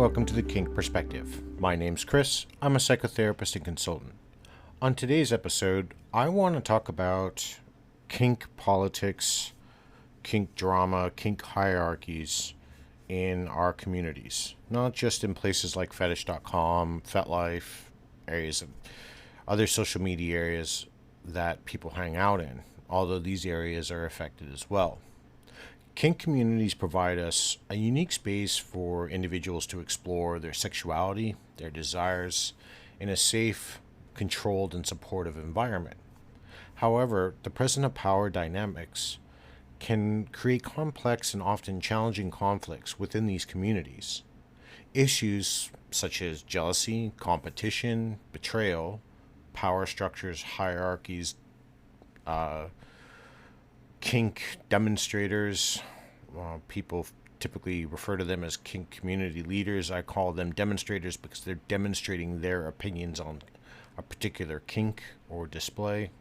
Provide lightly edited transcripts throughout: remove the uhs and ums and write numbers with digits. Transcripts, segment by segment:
welcome to the Kink Perspective. My name's Chris. I'm a psychotherapist and consultant. On today's episode, I want to talk about kink politics, kink drama, kink hierarchies in our communities. Not just in places like fetish.com, FetLife, areas of other social media areas that people hang out in, although these areas are affected as well. Kink communities provide us a unique space for individuals to explore their sexuality, their desires, in a safe, controlled, and supportive environment. However, the presence of power dynamics can create complex and often challenging conflicts within these communities. Issues such as jealousy, competition, betrayal, power structures, hierarchies, kink demonstrators. People typically refer to them as kink community leaders. I call them demonstrators because they're demonstrating their opinions on a particular kink or display.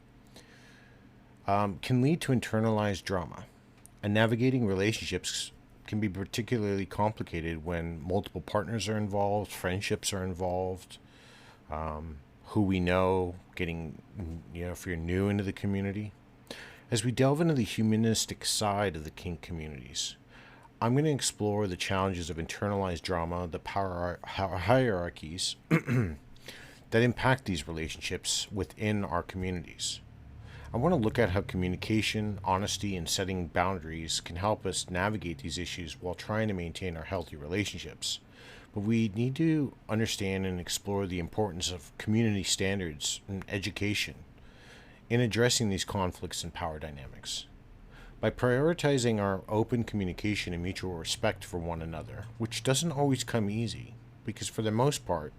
Can lead to internalized drama. And navigating relationships can be particularly complicated when multiple partners are involved, friendships are involved, who we know, getting, if you're new into the community. As we delve into the humanistic side of the kink communities, I'm going to explore the challenges of internalized drama, the power hierarchies that impact these relationships within our communities. I want to look at how communication, honesty, and setting boundaries can help us navigate these issues while trying to maintain our healthy relationships. But we need to understand and explore the importance of community standards and education in addressing these conflicts and power dynamics. By prioritizing our open communication and mutual respect for one another, which doesn't always come easy, because for the most part,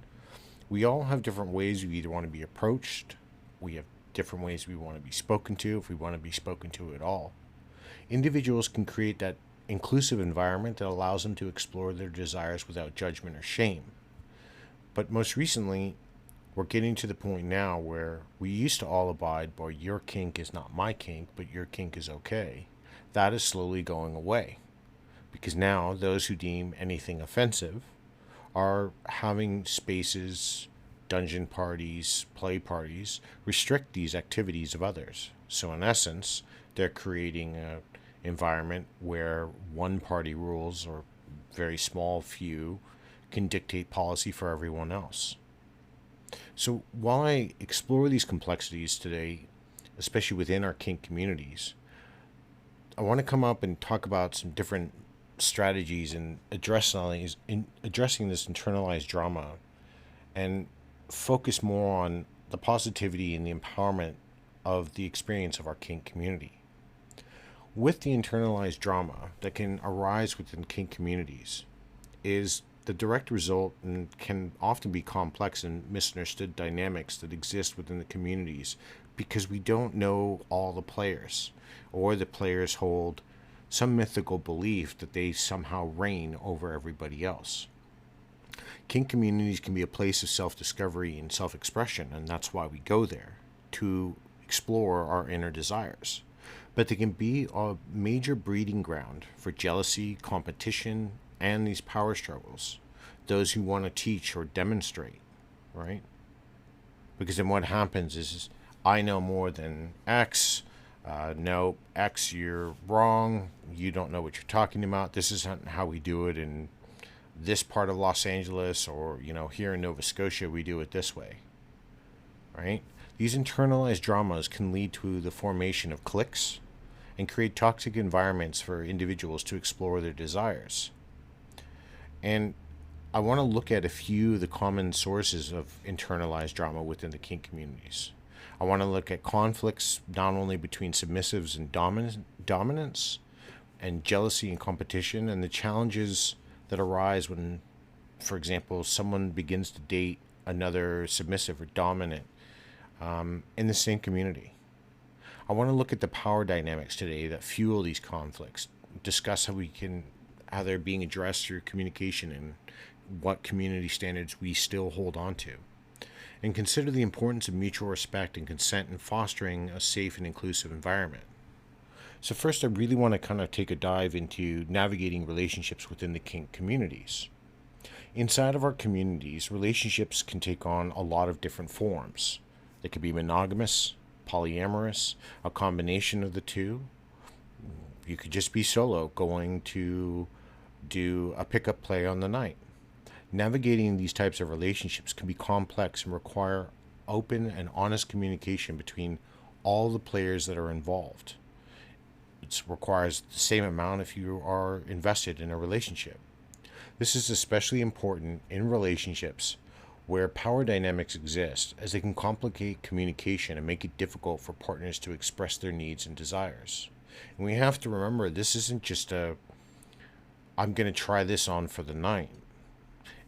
we all have different ways we either want to be approached, we have different ways we want to be spoken to, if we want to be spoken to at all. Individuals can create that inclusive environment that allows them to explore their desires without judgment or shame. But most recently, we're getting to the point now where we used to all abide by your kink is not my kink, but your kink is okay. That is slowly going away. Because now those who deem anything offensive are having spaces, dungeon parties, play parties, restrict these activities of others. So in essence, they're creating an environment where one party rules or very small few can dictate policy for everyone else. So while I explore these complexities today, especially within our kink communities, I want to come up and talk about some different strategies in addressing this internalized drama and focus more on the positivity and the empowerment of the experience of our kink community. With the internalized drama that can arise within kink communities is the direct result and can often be complex and misunderstood dynamics that exist within the communities because we don't know all the players, or the players hold some mythical belief that they somehow reign over everybody else. Kink communities can be a place of self-discovery and self-expression, and that's why we go there, to explore our inner desires. But they can be a major breeding ground for jealousy, competition, and these power struggles, those who want to teach or demonstrate, right? Because then what happens is I know more than X. No, X, you're wrong. You don't know what you're talking about. This isn't how we do it in this part of Los Angeles, or, here in Nova Scotia, we do it this way, right? These internalized dramas can lead to the formation of cliques and create toxic environments for individuals to explore their desires. And I want to look at a few of the common sources of internalized drama within the kink communities. I want to look at conflicts not only between submissives and dominants, and jealousy and competition, and the challenges that arise when, for example, someone begins to date another submissive or dominant in the same community. I want to look at the power dynamics today that fuel these conflicts, discuss how they're being addressed through communication and what community standards we still hold on to, and consider the importance of mutual respect and consent in fostering a safe and inclusive environment. So first, I really want to kind of take a dive into navigating relationships within the kink communities. Inside of our communities, relationships can take on a lot of different forms. They could be monogamous, polyamorous, a combination of the two. You could just be solo, going to do a pickup play on the night. Navigating these types of relationships can be complex and require open and honest communication between all the players that are involved. It requires the same amount if you are invested in a relationship. This is especially important in relationships where power dynamics exist, as they can complicate communication and make it difficult for partners to express their needs and desires. And we have to remember, this isn't just a, I'm going to try this on for the night.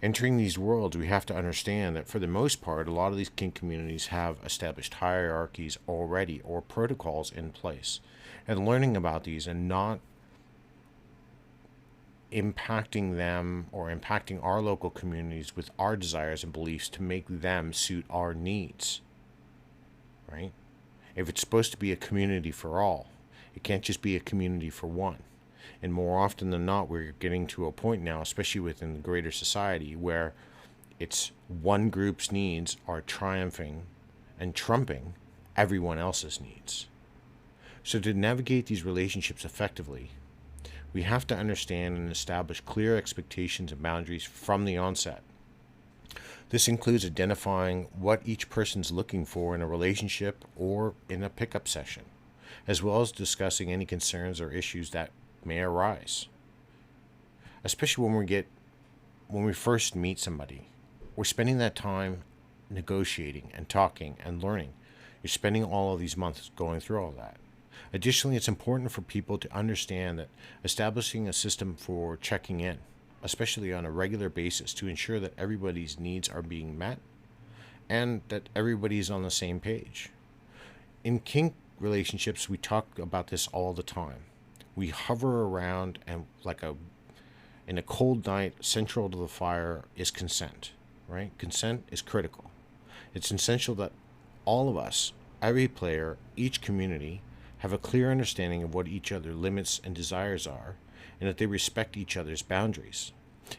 Entering these worlds, we have to understand that for the most part, a lot of these kink communities have established hierarchies already or protocols in place. And learning about these and not impacting them or impacting our local communities with our desires and beliefs to make them suit our needs, right? If it's supposed to be a community for all, it can't just be a community for one. And more often than not, we're getting to a point now, especially within the greater society, where it's one group's needs are triumphing and trumping everyone else's needs. So to navigate these relationships effectively, we have to understand and establish clear expectations and boundaries from the onset. This includes identifying what each person's looking for in a relationship or in a pickup session, as well as discussing any concerns or issues that may arise. Especially when we first meet somebody, we're spending that time negotiating and talking and learning. You're spending all of these months going through all that. Additionally, it's important for people to understand that establishing a system for checking in, especially on a regular basis, to ensure that everybody's needs are being met and that everybody's on the same page. In kink relationships, we talk about this all the time. We hover around, and in a cold night, central to the fire is consent, right? Consent is critical. It's essential that all of us, every player, each community, have a clear understanding of what each other's limits and desires are, and that they respect each other's boundaries.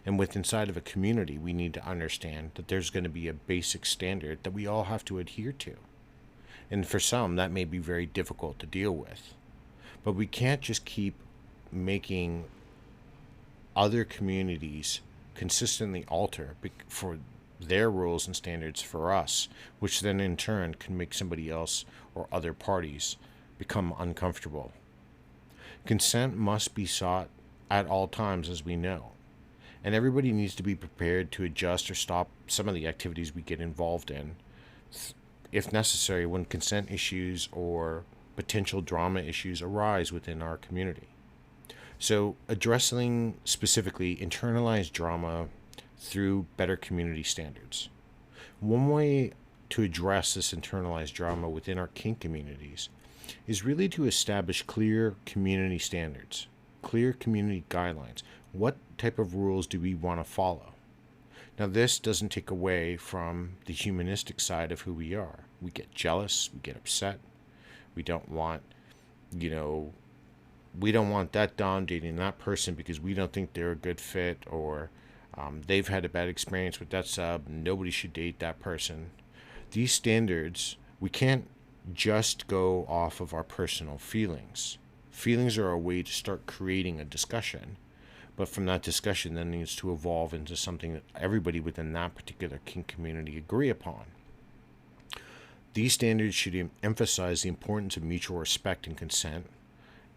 And with inside of a community, we need to understand that there's going to be a basic standard that we all have to adhere to. And for some, that may be very difficult to deal with. But we can't just keep making other communities consistently alter for their rules and standards for us, which then in turn can make somebody else or other parties become uncomfortable. Consent must be sought at all times, as we know, and everybody needs to be prepared to adjust or stop some of the activities we get involved in, if necessary, when consent issues or potential drama issues arise within our community. So, addressing specifically internalized drama through better community standards. One way to address this internalized drama within our kink communities is really to establish clear community standards, clear community guidelines. What type of rules do we want to follow? Now, this doesn't take away from the humanistic side of who we are. We get jealous, we get upset. We don't want, we don't want that dom dating that person because we don't think they're a good fit, or they've had a bad experience with that sub. Nobody should date that person. These standards, we can't just go off of our personal feelings. Feelings are a way to start creating a discussion, but from that discussion then needs to evolve into something that everybody within that particular kink community agree upon. These standards should emphasize the importance of mutual respect and consent,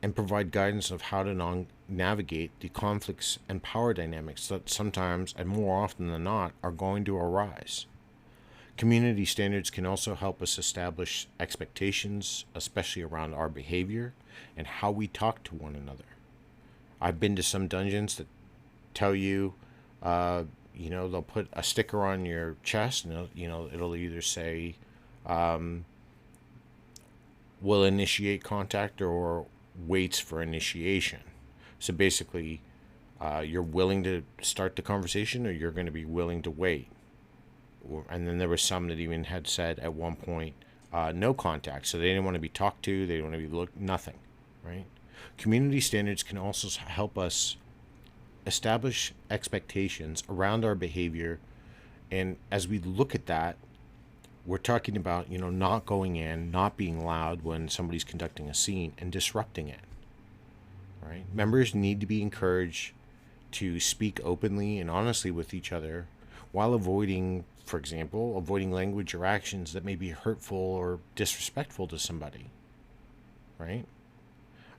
and provide guidance of how to navigate the conflicts and power dynamics that sometimes, and more often than not, are going to arise. Community standards can also help us establish expectations, especially around our behavior and how we talk to one another. I've been to some dungeons that tell you, they'll put a sticker on your chest, and it'll either say, will initiate contact or waits for initiation. So basically, you're willing to start the conversation, or you're going to be willing to wait. And then there were some that even had said at one point, no contact. So they didn't want to be talked to. They didn't want to be nothing, right? Community standards can also help us establish expectations around our behavior. And as we look at that, we're talking about, not going in, not being loud when somebody's conducting a scene and disrupting it, right? Members need to be encouraged to speak openly and honestly with each other while avoiding, for example, avoiding language or actions that may be hurtful or disrespectful to somebody, right?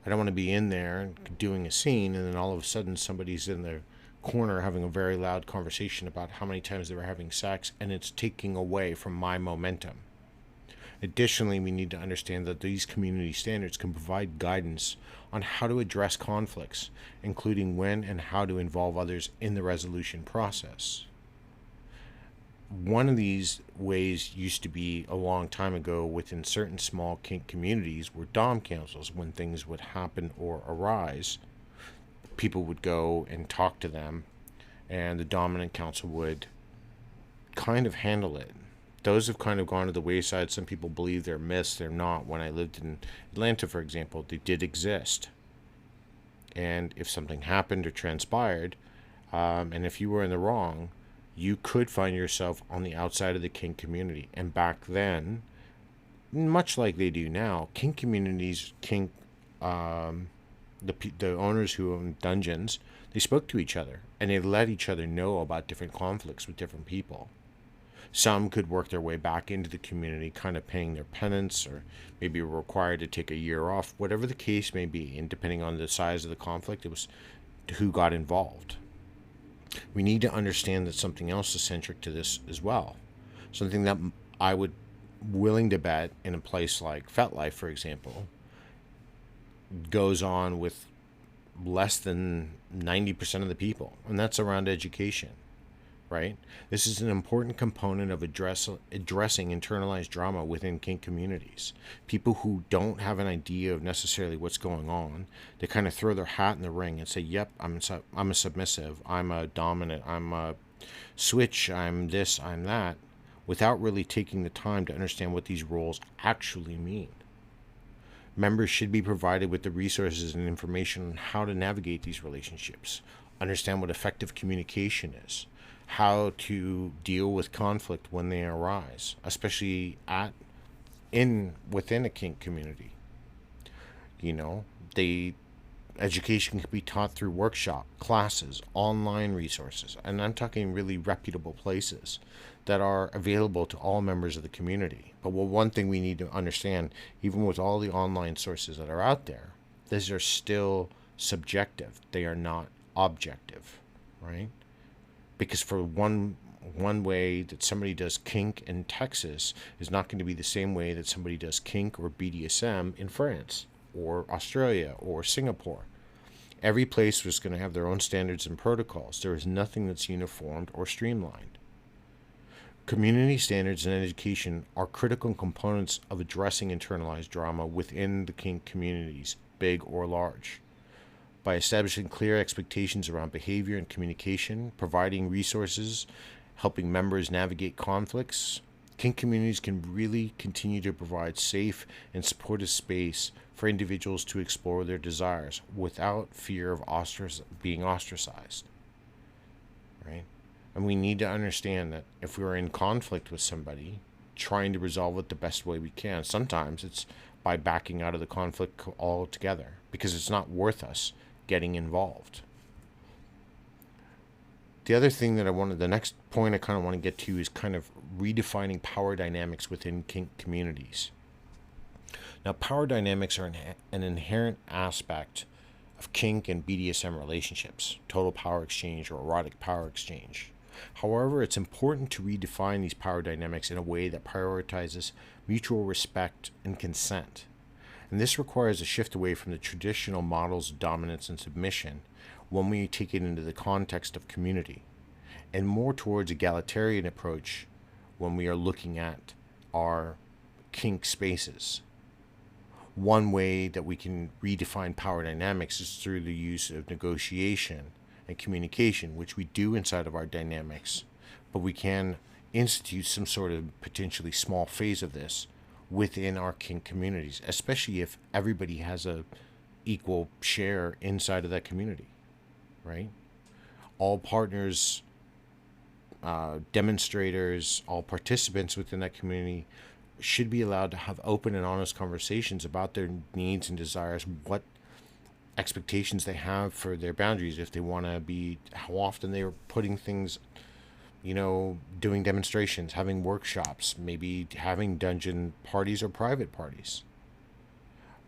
I don't want to be in there doing a scene and then all of a sudden somebody's in the corner having a very loud conversation about how many times they were having sex, and it's taking away from my momentum. Additionally, we need to understand that these community standards can provide guidance on how to address conflicts, including when and how to involve others in the resolution process. One of these ways used to be a long time ago within certain small kink communities were dom councils. When things would happen or arise, people would go and talk to them, and the dominant council would kind of handle it. Those have kind of gone to the wayside. Some people believe they're myths. They're not. When I lived in Atlanta, for example, they did exist. And if something happened or transpired, and if you were in the wrong, you could find yourself on the outside of the kink community. And back then, much like they do now, kink communities, the owners who own dungeons, they spoke to each other and they let each other know about different conflicts with different people. Some could work their way back into the community, kind of paying their penance, or maybe were required to take a year off, whatever the case may be. And depending on the size of the conflict, it was who got involved. We need to understand that something else is centric to this as well. Something that I would willing to bet in a place like FetLife, for example, goes on with less than 90% of the people, and that's around education, right? This is an important component of addressing internalized drama within kink communities. People who don't have an idea of necessarily what's going on, they kind of throw their hat in the ring and say, yep, I'm a submissive, I'm a dominant, I'm a switch, I'm this, I'm that, without really taking the time to understand what these roles actually mean. Members should be provided with the resources and information on how to navigate these relationships, understand what effective communication is, how to deal with conflict when they arise, especially within a kink community. Education can be taught through workshop, classes, online resources, and I'm talking really reputable places that are available to all members of the community. But one thing we need to understand, even with all the online sources that are out there, these are still subjective. They are not objective, right? Because for one way that somebody does kink in Texas is not going to be the same way that somebody does kink or BDSM in France or Australia or Singapore. Every place was going to have their own standards and protocols. There is nothing that's uniformed or streamlined. Community standards and education are critical components of addressing internalized drama within the kink communities, big or large. By establishing clear expectations around behavior and communication, providing resources, helping members navigate conflicts, kink communities can really continue to provide safe and supportive space for individuals to explore their desires without fear of being ostracized, right? And we need to understand that if we're in conflict with somebody, trying to resolve it the best way we can, sometimes it's by backing out of the conflict altogether because it's not worth us getting involved. The next point I kind of want to get to is kind of redefining power dynamics within kink communities. Now, power dynamics are an inherent aspect of kink and BDSM relationships, total power exchange or erotic power exchange. However, it's important to redefine these power dynamics in a way that prioritizes mutual respect and consent. And this requires a shift away from the traditional models of dominance and submission when we take it into the context of community, and more towards egalitarian approach when we are looking at our kink spaces. One way that we can redefine power dynamics is through the use of negotiation and communication, which we do inside of our dynamics, but we can institute some sort of potentially small phase of this within our kink communities, especially if everybody has a equal share inside of that community, right? all partners, demonstrators, all participants within that community should be allowed to have open and honest conversations about their needs and desires, what expectations they have for their boundaries, if they want to be, how often they are putting things, doing demonstrations, having workshops, maybe having dungeon parties or private parties.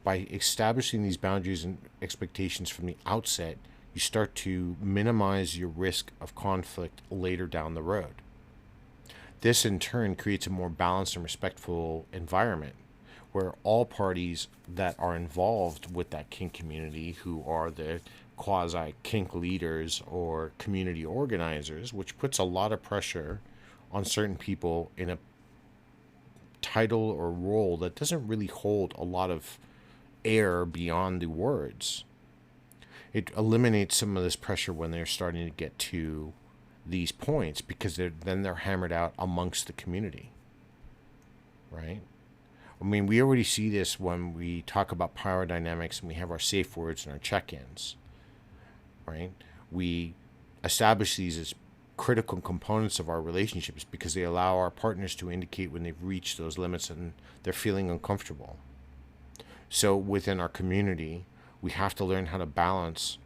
By establishing these boundaries and expectations from the outset, you start to minimize your risk of conflict later down the road. This in turn creates a more balanced and respectful environment where all parties that are involved with that kink community, who are the quasi kink leaders or community organizers, which puts a lot of pressure on certain people in a title or role that doesn't really hold a lot of air beyond the words. It eliminates some of this pressure when they're starting to get to these points, because they're hammered out amongst the community, right? I mean, we already see this when we talk about power dynamics and we have our safe words and our check-ins, right? We establish these as critical components of our relationships because they allow our partners to indicate when they've reached those limits and they're feeling uncomfortable. So within our community, we have to learn how to balance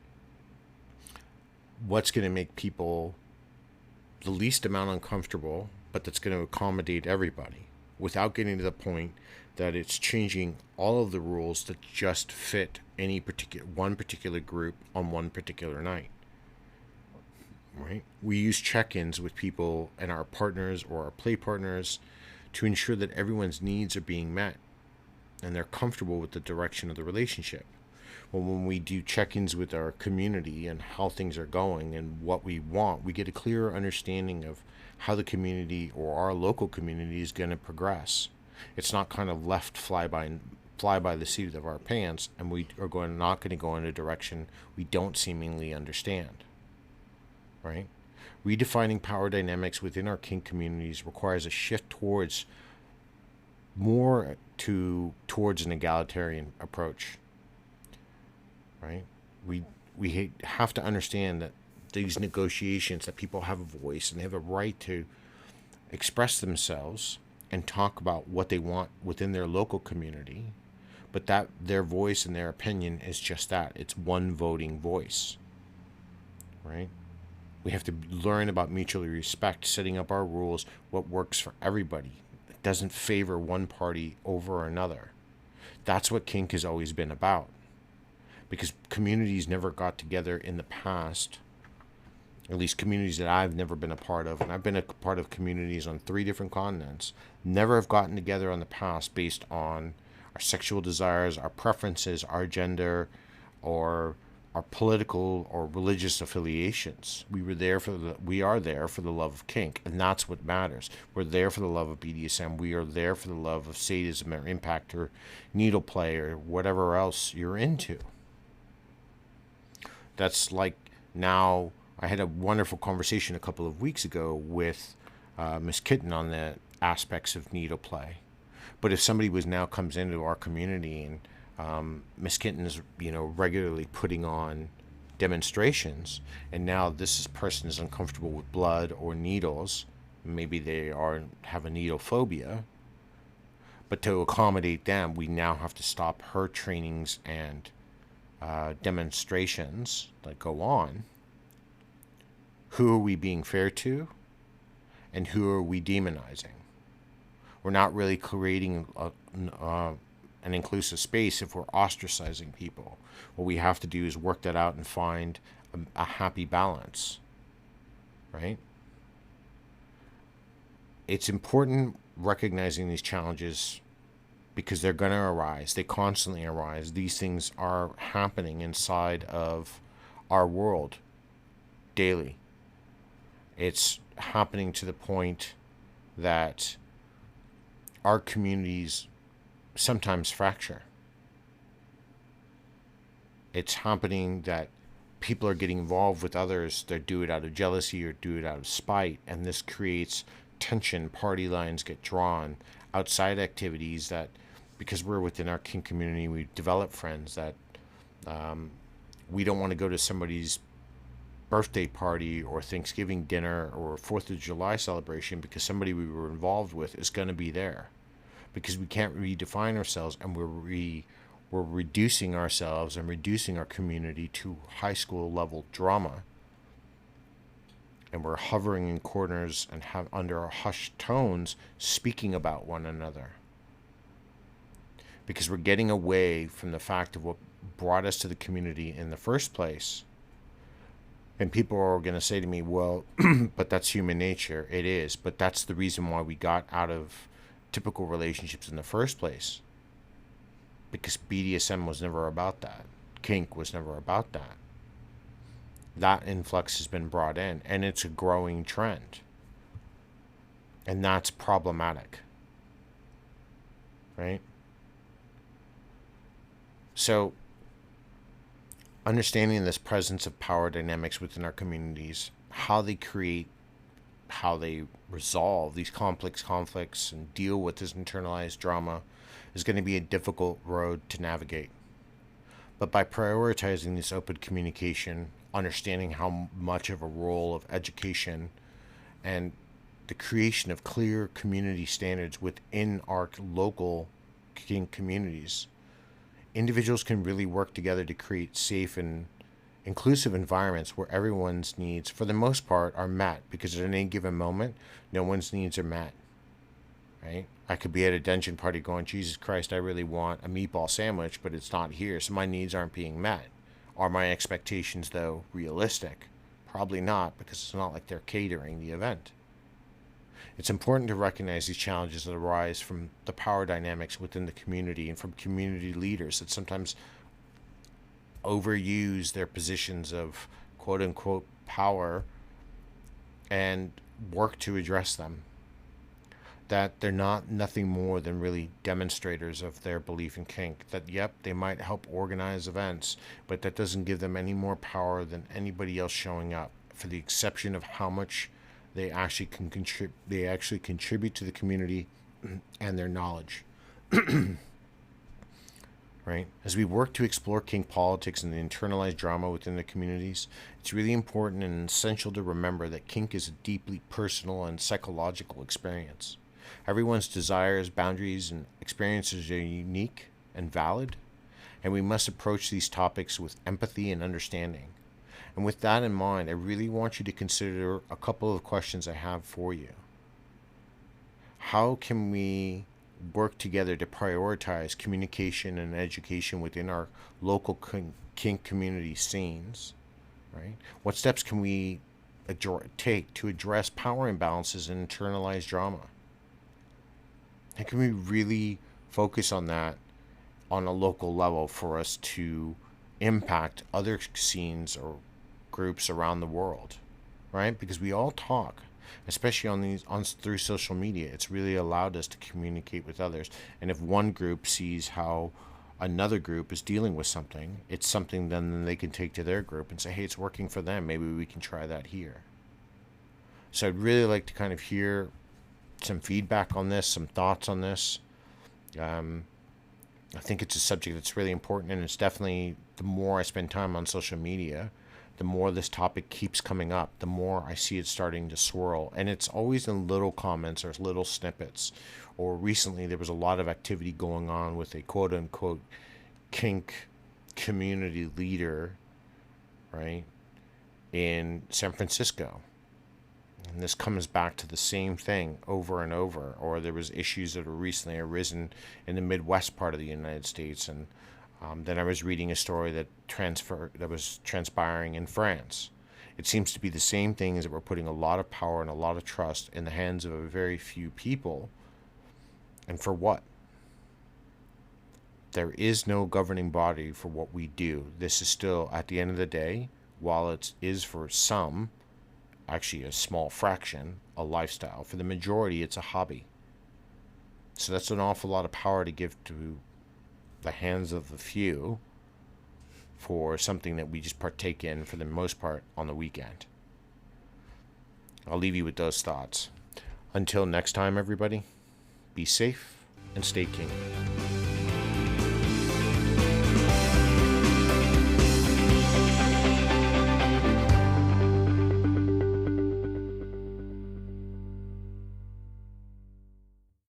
what's going to make people the least amount uncomfortable, but that's going to accommodate everybody without getting to the point that it's changing all of the rules that just fit one particular group on one particular night. Right? We use check-ins with people and our partners or our play partners to ensure that everyone's needs are being met and they're comfortable with the direction of the relationship. Well, when we do check-ins with our community and how things are going and what we want, we get a clearer understanding of how the community or our local community is going to progress. It's not kind of left fly by the seat of our pants, and we are not going to go in a direction we don't seemingly understand. Right? Redefining power dynamics within our kink communities requires a shift towards an egalitarian approach. Right? We have to understand that these negotiations, that people have a voice and they have a right to express themselves and talk about what they want within their local community, but that their voice and their opinion is just that. It's one voting voice. Right? We have to learn about mutual respect, setting up our rules, what works for everybody. It doesn't favor one party over another. That's what kink has always been about. Because communities never got together in the past, at least communities that I've never been a part of, and I've been a part of communities on 3 different continents, never have gotten together in the past based on our sexual desires, our preferences, our gender, or our political or religious affiliations. We are there for the love of kink, and that's what matters. We're there for the love of BDSM. We are there for the love of sadism or impact or needle play or whatever else you're into. That's like, now I had a wonderful conversation a couple of weeks ago with Miss Kitten on the aspects of needle play. But if somebody comes into our community and Miss Kitten is regularly putting on demonstrations, and now this person is uncomfortable with blood or needles, maybe they have a needle phobia, but to accommodate them, we now have to stop her trainings and demonstrations that go on. Who are we being fair to, and who are we demonizing? We're not really creating an inclusive space if we're ostracizing people. What we have to do is work that out and find a happy balance, right? It's important recognizing these challenges because they're going to arise. They constantly arise. These things are happening inside of our world daily. It's happening to the point that our communities sometimes fracture. It's happening that people are getting involved with others that do it out of jealousy or do it out of spite, and this creates tension. Party lines get drawn. Outside activities that, because we're within our kink community, we develop friends that we don't want to go to somebody's birthday party or Thanksgiving dinner or 4th of July celebration because somebody we were involved with is going to be there, because we can't redefine ourselves, and we're reducing ourselves and reducing our community to high school level drama, and we're hovering in corners and under our hushed tones speaking about one another, because we're getting away from the fact of what brought us to the community in the first place. And people are going to say to me, well, but that's human nature. It is, but that's the reason why we got out of typical relationships in the first place, because BDSM was never about that. Kink was never about that. That influx has been brought in, and it's a growing trend, and that's problematic, right? So understanding this presence of power dynamics within our communities, how they create, how they resolve these complex conflicts and deal with this internalized drama, is going to be a difficult road to navigate. But by prioritizing this open communication, understanding how much of a role of education and the creation of clear community standards within our local Kink communities, individuals can really work together to create safe and inclusive environments where everyone's needs, for the most part, are met, because at any given moment, no one's needs are met, right? I could be at a dungeon party going, Jesus Christ, I really want a meatball sandwich, but it's not here, so my needs aren't being met. Are my expectations, though, realistic? Probably not, because it's not like they're catering the event. It's important to recognize these challenges that arise from the power dynamics within the community and from community leaders that sometimes overuse their positions of quote-unquote power and work to address them. That they're nothing more than really demonstrators of their belief in kink. That, yep, they might help organize events, but that doesn't give them any more power than anybody else showing up, for the exception of how much they actually can contribute. They actually contribute to the community and their knowledge. Right? As we work to explore kink politics and the internalized drama within the communities, it's really important and essential to remember that kink is a deeply personal and psychological experience. Everyone's desires, boundaries, and experiences are unique and valid, and we must approach these topics with empathy and understanding. And with that in mind, I really want you to consider a couple of questions I have for you. How can we work together to prioritize communication and education within our local kink community scenes, right? What steps can we take to address power imbalances and internalized drama? How can we really focus on that on a local level for us to impact other scenes or groups around the world, right? Because we all talk, especially through social media. It's really allowed us to communicate with others. And if one group sees how another group is dealing with something, it's something then they can take to their group and say, hey, it's working for them. Maybe we can try that here. So I'd really like to kind of hear some feedback on this, some thoughts on this. I think it's a subject that's really important, and it's definitely, the more I spend time on social media, the more this topic keeps coming up, the more I see it starting to swirl. And it's always in little comments or little snippets. Or recently there was a lot of activity going on with a quote-unquote kink community leader, right, in San Francisco. And this comes back to the same thing over and over. Or there was issues that have recently arisen in the Midwest part of the United States, and then I was reading a story that was transpiring in France. It seems to be the same thing, is that we're putting a lot of power and a lot of trust in the hands of a very few people. And for what? There is no governing body for what we do. This is still, at the end of the day, while it is for some, actually a small fraction, a lifestyle, for the majority it's a hobby. So that's an awful lot of power to give to the hands of the few for something that we just partake in for the most part on the weekend. I'll leave you with those thoughts. Until next time, everybody, be safe and stay kink.